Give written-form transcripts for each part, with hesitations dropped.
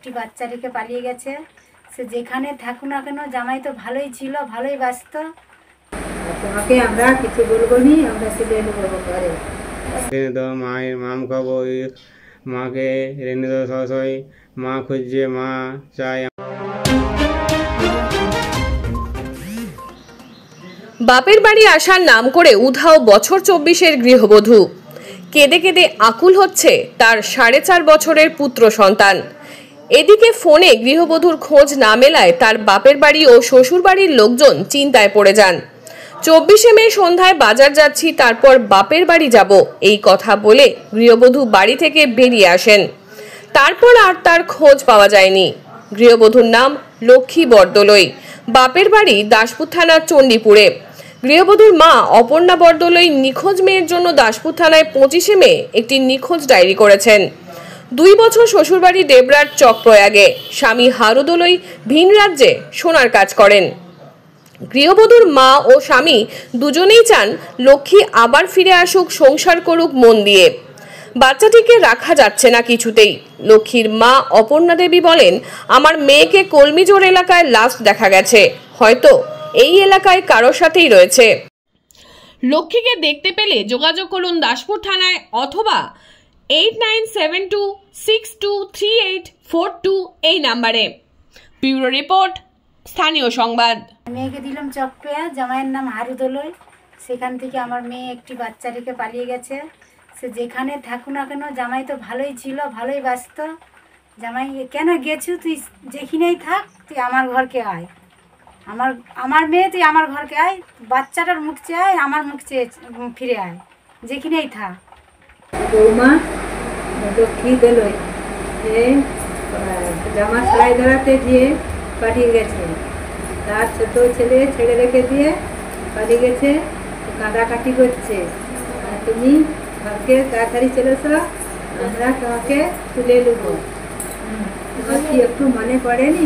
একটি বাচ্চা রেখে পালিয়ে গেছে। সে যেখানে থাকুক না কেন, জামাই তো ভালোই ছিল, ভালোই বাঁচত। তোমাকে আমরা কিছু বলবো নি, আমরা তুলে নেবো ঘরে। মায়ের মাম খাবো, মাকে রেনে দাও সবাই, মা খুঁজছে, মা চাই। বাপের বাড়ি আসার নাম করে উধাও বছর 24-এর গৃহবধূ। কেঁদে কেঁদে আকুল হচ্ছে তার 4.5 বছরের পুত্র সন্তান। এদিকে ফোনে গৃহবধূর খোঁজ না মেলায় তার বাপের বাড়ি ও শ্বশুর বাড়ির লোকজন চিন্তায় পড়ে যান। 24শে মে সন্ধ্যায় বাজার যাচ্ছি, তারপর বাপের বাড়ি যাব, এই কথা বলে গৃহবধূ বাড়ি থেকে বেরিয়ে আসেন। তারপর আর তার খোঁজ পাওয়া যায়নি। গৃহবধূর নাম লক্ষ্মী বরদলৈ, বাপের বাড়ি দাসপুর থানার চণ্ডীপুরে। গৃহবধূর মা অপর্ণা বরদলৈ নিখোঁজ মেয়ের জন্য দাসপুর থানায় 25শে মে একটি নিখোঁজ ডায়েরি করেছেন। 2 বছর শ্বশুরবাড়ি দেবরার চকপ্রয়াগে, স্বামী হারু দোলই ভিন রাজ্যে সোনার কাজ করেন। গৃহবধূর মা ও স্বামী দুজনেই চান লক্ষ্মী আবার ফিরে আসুক, সংসার করুক মন দিয়ে। বাচ্চাটিকে রাখা যাচ্ছে না কিছুতেই। লক্ষ্মীর মা অপর্ণা দেবী বলেন, আমার মেয়েকে কলমিজোর এলাকায় লাস্ট দেখা গেছে, হয়তো এই এলাকায় কারোর সাথেই রয়েছে। লক্ষ্মীকে দেখতে পেলে যোগাযোগ করুন দাসপুর থানায় অথবা 8972623842 এই নাম্বারে। ব্যুরো রিপোর্ট, স্থানীয় সংবাদ। মেয়েকে দিলাম চকপেয়া, জামাইয়ের নাম হারু দোলই। সেখান থেকে আমার মেয়ে একটি বাচ্চা রেখে পালিয়ে গেছে। সে যেখানে থাকুক না কেন, জামাই তো ভালোই ছিল, ভালোই বাঁচত। জামাই কেন গেছু, তুই যেখানেই থাক, তুই আমার ঘরকে আয়, আমার মেয়ে তুই আমার ঘরকে আয়, বাচ্চাটার মুখ চেয়ে আয়, আমার মুখ চেয়ে ফিরে আয়, যেখানেই থাক। বৌমা লক্ষ্মী দোলই জামা সেলাই ধরাতে গিয়ে পালিয়ে গেছে। তার ছোট ছেলে ছেড়ে রেখে দিয়ে পালিয়ে গেছে, কাঁদাকাটি করছে। তুমি ঘরকে তাড়াতাড়ি চলে এসো, আমরা তোমাকে তুলে নেবো। তোমার কি একটু মনে পড়েনি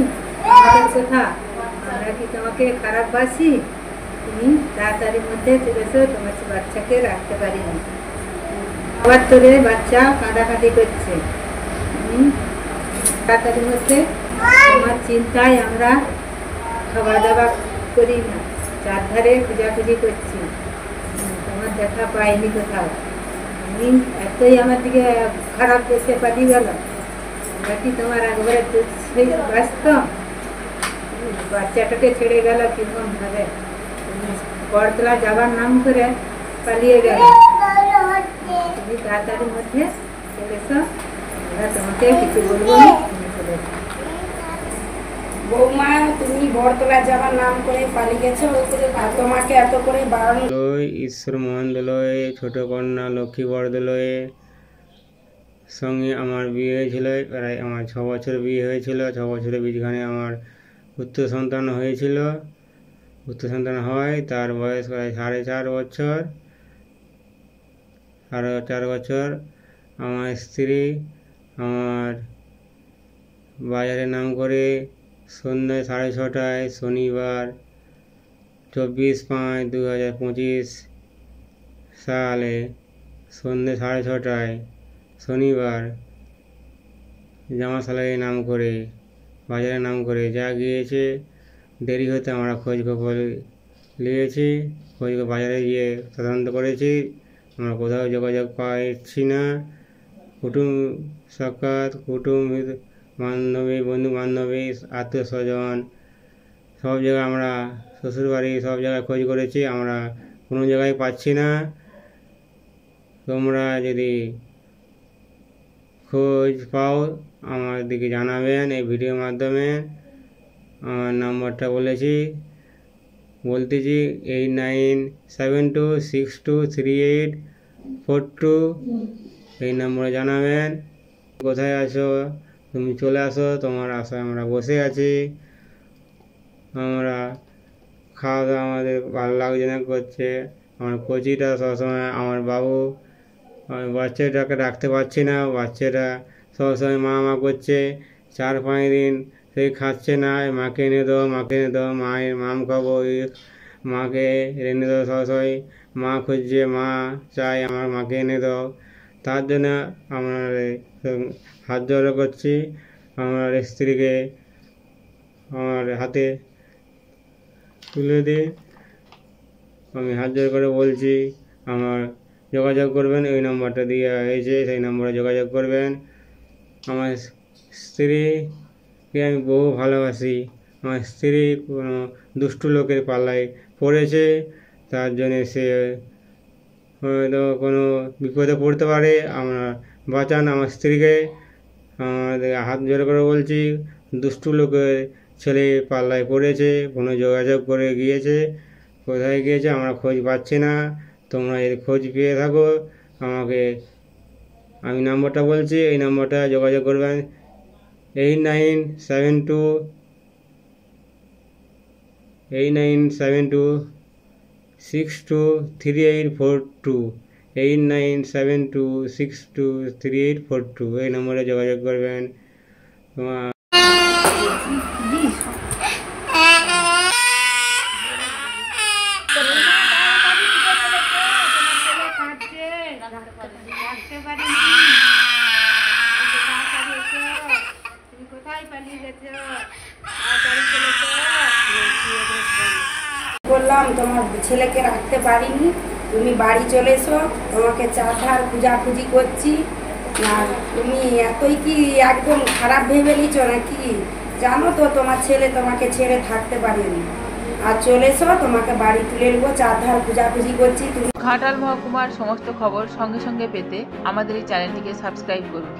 আমাদের কথা? আমরা কি তোমাকে খারাপ বাসি? তুমি তাড়াতাড়ির মধ্যে চলে এসো, তোমার বাচ্চাকে রাখতে পারিনি। আবার তোরে বাচ্চা কাঁদাকাটি করছে, তাড়াতাড়ির মধ্যে। তোমার চিন্তায় আমরা খাওয়া দাওয়া করি না, চারধারে খোঁজাখুঁজি করছি, তোমার দেখা পাইনি কোথাও। তুমি এতই আমার দিকে খারাপ দেশে পাঠিয়ে গেল, আমরা কি তোমার একবারে সেই ব্যস্ত? বাচ্চাটাকে ছেড়ে গেল কিরকম ভাবে, বরতলা যাবার নাম করে পালিয়ে গেল। তুমি তাড়াতাড়ির মধ্যে চলে এসো, আমরা তোমাকে কিছু বলবো না, তুমি চলে এসো। বৌমা, তুমি বরতলা যাবার নাম করে পালিয়ে গেছো, তোমাকে এত করে বারণ। ঈশ্বর মোহন দোলই, ছোট কন্যা লক্ষ্মী বরদলৈয়ের সঙ্গে আমার বিয়ে হয়েছিল। প্রায় আমার 6 বছর বিয়ে হয়েছিল। 6 বছরের বীজখানে আমার পুত্র সন্তান হয়েছিল। পুত্র সন্তান হয়, তার বয়স প্রায় 4.5 বছর। 4 বছর আমার স্ত্রী আমার বাজারে নাম করে সন্ধ্যায় 6:30টায় শনিবার 24/5/2025 সালে সন্ধ্যে 6:30টায় শনিবার জামা সেলাই নাম করে বাজারে নাম করে যা গিয়েছে। দেরি হতে আমরা খোঁজ খবর নিয়েছি, বাজারে গিয়ে তদন্ত করেছি, আমরা কোথাও যোগাযোগ পাচ্ছি না। কুটুম বান্ধবী, বন্ধু বান্ধবী, আত্মীয় স্বজন সব জায়গায় আমরা, শ্বশুরবাড়ি সব জায়গায় খোঁজ করেছি, আমরা কোনো জায়গায় পাচ্ছি না। তোমরা যদি খোঁজ পাও আমার দিকে জানাবেন এই ভিডিওর মাধ্যমে। আমার নাম্বারটা বলতেছি 8972623842, এই নম্বরে জানাবেন। কোথায় আছো, তুমি চলে আসো, তোমার আশায় আমরা বসে আছি। আমরা খাওয়া দাওয়া আমাদের ভালো লাগছে না করছে, আমার কচিটা সবসময়, আমার বাবু, আমি বাচ্চাটাকে রাখতে পারছি না, বাচ্চাটা সবসময় মা করছে। 4-5 দিন সেই খাচ্ছে না, মাকে এনে দাও, মাকে এনে দাও, মায়ের মাম খাবো, মাকে এনে দাও সবসময়, মা খুঁজছে, মা চাই, আমার মাকে এনে দাও। তার জন্য আমরা হাত জোড় করছি, আমার স্ত্রীকে আমার হাতে তুলে দিই। আমি হাত জোর করে বলছি, আমার যোগাযোগ করবেন, ওই নাম্বারটা দিয়ে হয়েছে, সেই নম্বরে যোগাযোগ করবেন। আমার স্ত্রীকে আমি বহু ভালোবাসি। আমার স্ত্রী কোনো দুষ্টু লোকের পাল্লায় পড়েছে, তার জন্যে সে হয়তো কোনো বিপদে পড়তে পারে। আমরা বাঁচান আমার স্ত্রীকে। আমাদের হাত জোর করে বলছি, দুষ্টু লোকের ছেলে পাল্লায় পড়েছে, কোনো যোগাযোগ করে গিয়েছে, কোথায় গিয়েছে আমরা খোঁজ পাচ্ছি না। তোমরা যদি খোঁজ পেয়ে থাকো আমাকে, আমি নম্বরটা বলছি, এই নম্বরটা যোগাযোগ করবেন 8972623842 8972623842 এই নম্বরে যোগাযোগ করবেন। তোমার তুমি কোথায় পালিয়ে গেছো? বললাম তোমার ছেলেকে রাখতে পারিনি, তুমি বাড়ি চলে এসো, তোমাকে চারধার খুঁজাখুঁজি করছি। না তুমি এতই কি একদম খারাপ ভেবে নিচ্ছ নাকি? জানো তো তোমার ছেলে তোমাকে ছেড়ে থাকতে পারেনি। আর চলে এসো, তোমাকে বাড়ি তুলে নেবো, চারধার খুঁজাখুঁজি করছি। তুমি ঘাটাল মহকুমার সমস্ত খবর সঙ্গে সঙ্গে পেতে আমাদের এই চ্যানেলটিকে সাবস্ক্রাইব করুন।